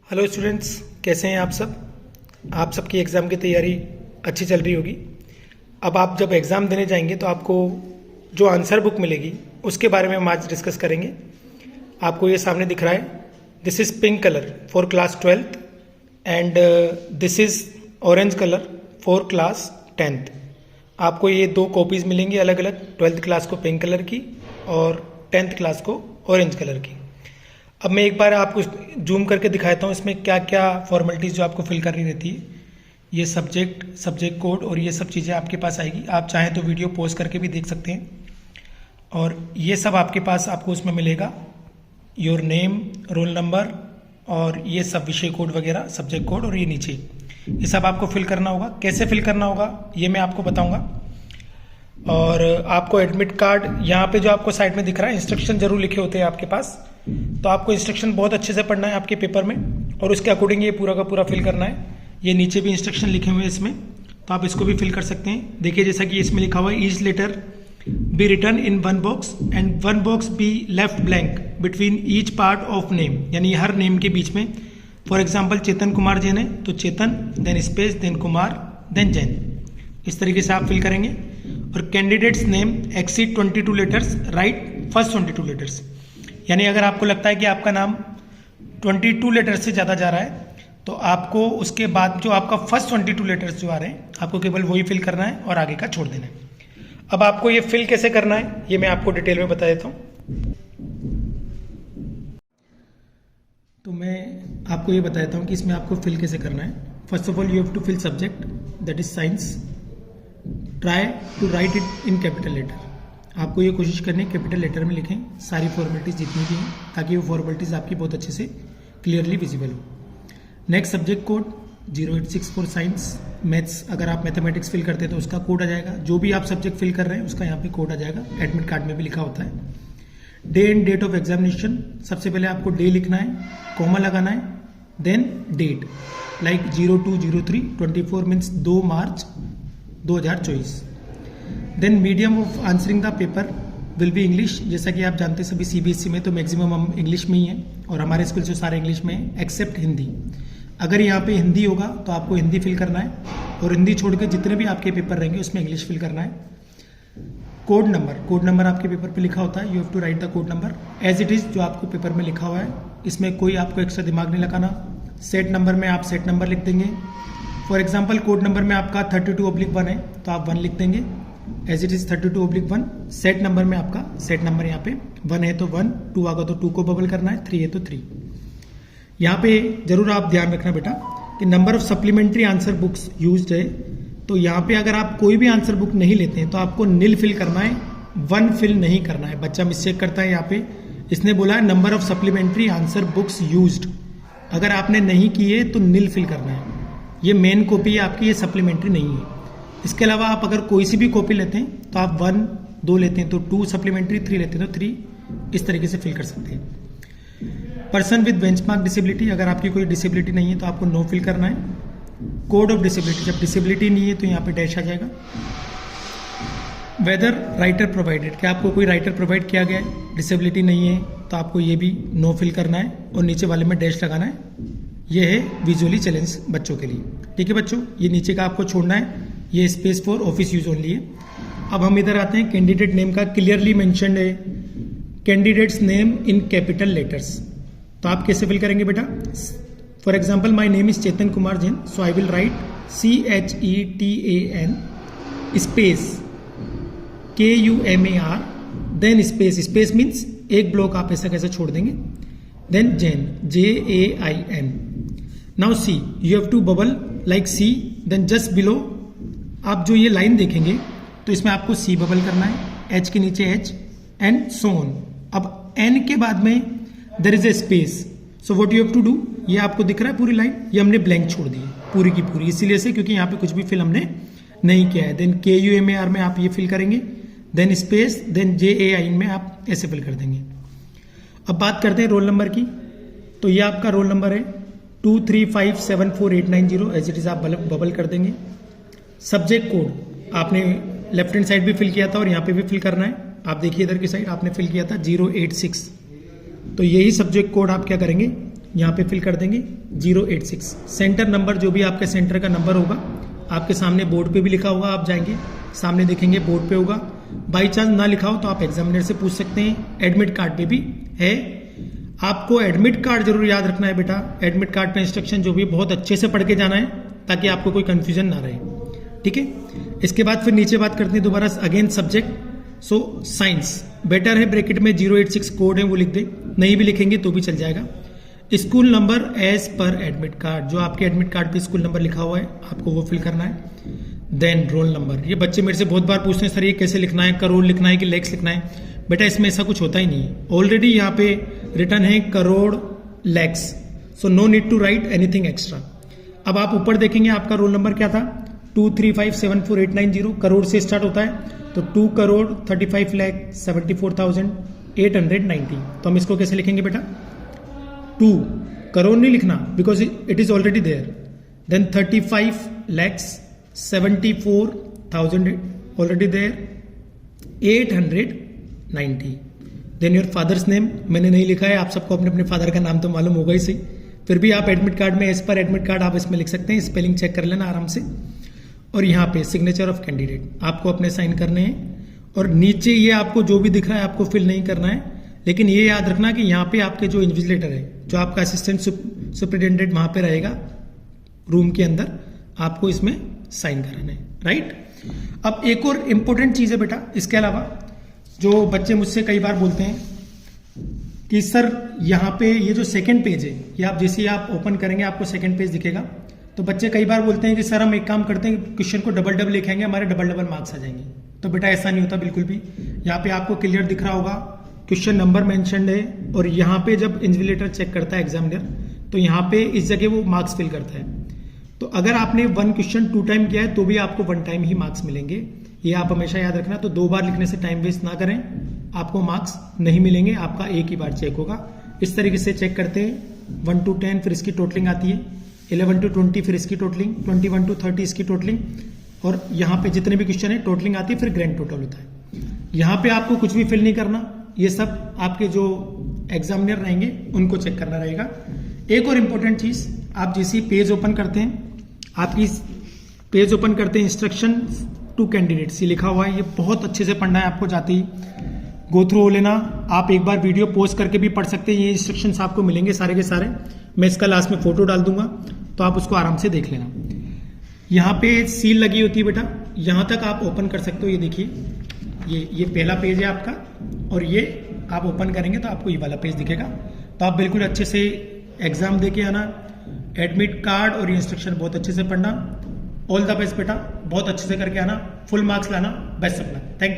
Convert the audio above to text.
Hello students, कैसे हैं आप सब। आप सबकी एग्ज़ाम की तैयारी अच्छी चल रही होगी। अब आप जब एग्ज़ाम देने जाएंगे तो आपको जो आंसर बुक मिलेगी उसके बारे में हम आज डिस्कस करेंगे। आपको ये सामने दिख रहा है, this is pink colour for class 12th and this is orange colour for class 10th। आपको ये दो कॉपीज़ मिलेंगी अलग अलग, 12th क्लास को पिंक कलर की और 10th क्लास को ऑरेंज कलर की। अब मैं एक बार आपको जूम करके दिखाता हूँ इसमें क्या क्या फॉर्मेलिटीज़ जो आपको फिल करनी रहती है। ये सब्जेक्ट कोड और ये सब चीज़ें आपके पास आएगी। आप चाहें तो वीडियो पॉज करके भी देख सकते हैं। और ये सब आपके पास आपको उसमें मिलेगा, योर नेम, रोल नंबर और ये सब विषय कोड वगैरह, सब्जेक्ट कोड और ये नीचे ये सब आपको फिल करना होगा। कैसे फिल करना होगा ये मैं आपको बताऊँगा। और आपको एडमिट कार्ड यहाँ पे जो आपको साइड में दिख रहा है, इंस्ट्रक्शन जरूर लिखे होते हैं आपके पास, तो आपको इंस्ट्रक्शन बहुत अच्छे से पढ़ना है आपके पेपर में और उसके अकॉर्डिंग ये पूरा का पूरा फिल करना है। ये नीचे भी इंस्ट्रक्शन लिखे हुए हैं इसमें, तो आप इसको भी फिल कर सकते हैं। देखिए जैसा कि इसमें लिखा हुआ है, each letter be written in one box and one box be left blank between each part of name, यानी हर नेम के बीच में। फॉर एग्जाम्पल चेतन कुमार जैन है तो Chetan, then space, then Kumar, then Jain. इस तरीके से आप फिल करेंगे। और candidates name exceed 22 letters, write first 22 letters, यानी अगर आपको लगता है कि आपका नाम 22 लेटर्स से ज़्यादा जा रहा है तो आपको उसके बाद जो आपका फर्स्ट 22 लेटर्स जो आ रहे हैं आपको केवल वही फिल करना है और आगे का छोड़ देना है। अब आपको ये फिल कैसे करना है ये मैं आपको डिटेल में बता देता हूँ। तो मैं आपको ये बता देता हूँ कि इसमें आपको फिल कैसे करना है। First of all you have to fill subject, that is science. Try to write it in capital letter. आपको ये कोशिश करनी है कैपिटल लेटर में लिखें सारी फॉर्मेलिटीज़ जितनी भी हैं, ताकि वो फॉर्मेलिटीज़ आपकी बहुत अच्छे से क्लियरली विजिबल हो। Next subject code 086 for science. Maths, अगर आप मैथमेटिक्स फिल करते हैं तो उसका कोड आ जाएगा। जो भी आप सब्जेक्ट फिल कर रहे हैं उसका यहाँ पे कोड आ जाएगा, एडमिट कार्ड में भी लिखा होता है। Day and date of examination, सबसे पहले आपको डे लिखना है, कॉमा लगाना है, then date like 02/03 24 means 2 March 2024। Then medium of answering the paper will be English. जैसा कि आप जानते हैं सभी सीबीएसई में तो मैक्सिमम हम इंग्लिश में ही हैं और हमारे स्कूल से सारे इंग्लिश में हैं एक्सेप्ट हिंदी। अगर यहाँ पे हिंदी होगा तो आपको हिंदी फिल करना है और हिंदी छोड़ के जितने भी आपके पेपर रहेंगे उसमें इंग्लिश फिल करना है। कोड नंबर आपके पेपर पे लिखा होता है, you have to write the code number as it is, जो आपको पेपर में लिखा हुआ है। इसमें कोई आपको एक्स्ट्रा दिमाग नहीं लगाना। सेट नंबर में आप सेट नंबर लिख देंगे। फॉर एग्जाम्पल कोड नंबर में आपका 32/1 है तो आप 1 लिख देंगे as it is 32/1। Set number में आपका सेट नंबर यहाँ पे 1 है तो 1, 2 आगा तो 2 को बबल करना है, 3 है तो 3। यहाँ पे जरूर आप ध्यान रखना बेटा कि number of supplementary answer books used है, तो यहाँ पे अगर आप कोई भी आंसर बुक नहीं लेते हैं तो आपको नील फिल करना है, 1 फिल नहीं करना है। बच्चा मिस्टेक करता है यहाँ पे, इसने बोला है number of supplementary answer books used, अगर आपने नहीं किए तो नील फिल करना है। ये मेन कॉपी है आपकी, ये सप्लीमेंट्री नहीं है। इसके अलावा आप अगर कोई सी भी कॉपी लेते हैं तो आप 1, 2 लेते हैं तो 2 सप्लीमेंट्री, 3 लेते हैं तो 3, इस तरीके से फिल कर सकते हैं। पर्सन विद बेंचमार्क डिसेबिलिटी, अगर आपकी कोई डिसेबिलिटी नहीं है तो आपको नो फिल करना है। कोड ऑफ डिसेबिलिटी, जब डिसेबिलिटी नहीं है तो यहाँ पे डैश आ जाएगा। वेदर राइटर प्रोवाइडेड, क्या आपको कोई राइटर प्रोवाइड किया गया है, डिसेबिलिटी नहीं है तो आपको ये भी नो फिल करना है और नीचे वाले में डैश लगाना है। ये है विजुअली चैलेंज बच्चों के लिए, ठीक है बच्चों। ये नीचे का आपको छोड़ना है, ये space for office use only है। अब हम इधर आते हैं, कैंडिडेट नेम का क्लियरली मेंशन्ड है, candidate's name in capital letters, तो आप कैसे फिल करेंगे बेटा। For example my name is Chetan Kumar Jain, so I will write CHETAN space KUMAR, then space means एक ब्लॉक आप ऐसा कैसे छोड़ देंगे, then Jain JAIN। Now see you have to bubble like C, then just below आप जो ये लाइन देखेंगे तो इसमें आपको C बबल करना है, H के नीचे H एंड सो ऑन। अब N के बाद में there is a space, so what you have to do, ये आपको दिख रहा है पूरी लाइन, ये हमने ब्लैंक छोड़ दी है पूरी की पूरी, इसीलिए से क्योंकि यहाँ पे कुछ भी फिल हमने नहीं किया है। देन KUMAR में आप ये फिल करेंगे, देन स्पेस, देन JAIN में आप ऐसे फिल कर देंगे। अब बात करते हैं रोल नंबर की, तो ये आपका रोल नंबर है 2357489 एज इट इज, आप बबल कर देंगे। सब्जेक्ट कोड आपने लेफ्ट हैंड साइड भी फिल किया था और यहाँ पे भी फिल करना है। आप देखिए इधर की साइड आपने फिल किया था 086, तो यही सब्जेक्ट कोड आप क्या करेंगे यहाँ पे फिल कर देंगे 086। सेंटर नंबर जो भी आपके सेंटर का नंबर होगा आपके सामने बोर्ड पे भी लिखा होगा, आप जाएंगे सामने देखेंगे बोर्ड पे होगा। बाई चांस ना लिखा हो तो आप एग्जामिनर से पूछ सकते हैं, एडमिट कार्ड पे भी है। आपको एडमिट कार्ड जरूर याद रखना है बेटा, एडमिट कार्ड पे इंस्ट्रक्शन जो भी बहुत अच्छे से पढ़ के जाना है ताकि आपको कोई कंफ्यूजन ना रहे, ठीक है। इसके बाद फिर नीचे बात करते हैं दोबारा again subject. So science better है ब्रैकेट में 086 कोड है वो लिख दे, नहीं भी लिखेंगे तो भी चल जाएगा। स्कूल नंबर एज पर एडमिट कार्ड, जो आपके एडमिट कार्ड पे स्कूल नंबर लिखा हुआ है आपको वो फिल करना है। देन रोल नंबर, ये बच्चे मेरे से बहुत बार पूछते हैं सर ये कैसे लिखना है, करोड़ लिखना है कि लैक्स लिखना है। बेटा इसमें ऐसा कुछ होता ही नहीं है, ऑलरेडी यहाँ पे रिटर्न है crore lakhs, so no need to write anything extra. अब आप ऊपर देखेंगे आपका रोल नंबर क्या था, 23574,890, करोड़ से स्टार्ट होता है तो 2,35,74,890। तो हम इसको कैसे लिखेंगे बेटा, 2 करोड़ नहीं लिखना because it is already there. देन 35,74,000 already there, 890। Then your father's name मैंने नहीं लिखा है, आप सबको अपने अपने फादर का नाम तो मालूम होगा ही सही, फिर भी आप एडमिट कार्ड में एज पर एडमिट कार्ड आप इसमें लिख सकते हैं, स्पेलिंग चेक कर लेना आराम से। और यहाँ पे सिग्नेचर ऑफ कैंडिडेट आपको अपने साइन करने हैं, और नीचे ये आपको जो भी दिख रहा है आपको फिल नहीं करना है, लेकिन ये याद रखना कि यहाँ पे आपके जो इन्विजिलेटर है, जो आपका असिस्टेंट सुपरिटेंडेंट वहां पे रहेगा रूम के अंदर, आपको इसमें साइन कराना है, राइट। अब एक और इंपॉर्टेंट चीज है बेटा, इसके अलावा जो बच्चे मुझसे कई बार बोलते हैं कि सर यहाँ पे ये जो सेकंड पेज है, ये आप जैसे ही आप ओपन करेंगे आपको सेकंड पेज दिखेगा, तो बच्चे कई बार बोलते हैं कि सर हम एक काम करते हैं क्वेश्चन को डबल डबल लिखेंगे हमारे डबल डबल मार्क्स आ जाएंगे। तो बेटा ऐसा नहीं होता बिल्कुल भी, यहाँ पे आपको क्लियर दिख रहा होगा क्वेश्चन नंबर मेंशन्ड है, और यहाँ पे जब इन्विजिलेटर चेक करता है एग्जामिनर तो यहाँ पे इस जगह वो मार्क्स फिल करता है। तो अगर आपने 1 क्वेश्चन 2 टाइम किया है तो भी आपको 1 टाइम ही मार्क्स मिलेंगे, ये आप हमेशा याद रखना। तो 2 बार लिखने से टाइम वेस्ट ना करें, आपको मार्क्स नहीं मिलेंगे, आपका एक ही बार चेक होगा। इस तरीके से चेक करते हैं 1 to 10, फिर इसकी टोटलिंग आती है 11 to 20, फिर इसकी टोटलिंग 21 to 30 इसकी टोटलिंग, और यहाँ पे जितने भी क्वेश्चन है टोटलिंग आती है, फिर ग्रैंड टोटल होता है। यहाँ पे आपको कुछ भी फिल नहीं करना, ये सब आपके जो एग्जामिनर रहेंगे उनको चेक करना रहेगा। एक और इम्पोर्टेंट चीज, आप जैसे पेज ओपन करते हैं, आप इस पेज ओपन करते हैं इंस्ट्रक्शन टू कैंडिडेट्स ये लिखा हुआ है, ये बहुत अच्छे से पढ़ना है आपको, जाते ही गो थ्रू हो लेना। आप एक बार वीडियो पॉज करके भी पढ़ सकते हैं, ये इंस्ट्रक्शंस आपको मिलेंगे सारे के सारे, मैं इसका लास्ट में फोटो डाल दूंगा तो आप उसको आराम से देख लेना। यहाँ पे सील लगी होती है बेटा, यहाँ तक आप ओपन कर सकते हो, ये देखिए ये पहला पेज है आपका, और ये आप ओपन करेंगे तो आपको ये वाला पेज दिखेगा। तो आप बिल्कुल अच्छे से एग्जाम दे के आना, एडमिट कार्ड और ये इंस्ट्रक्शन बहुत अच्छे से पढ़ना। ऑल द बेस्ट बेटा, बहुत अच्छे से करके आना, फुल मार्क्स लाना, best of luck, thank you.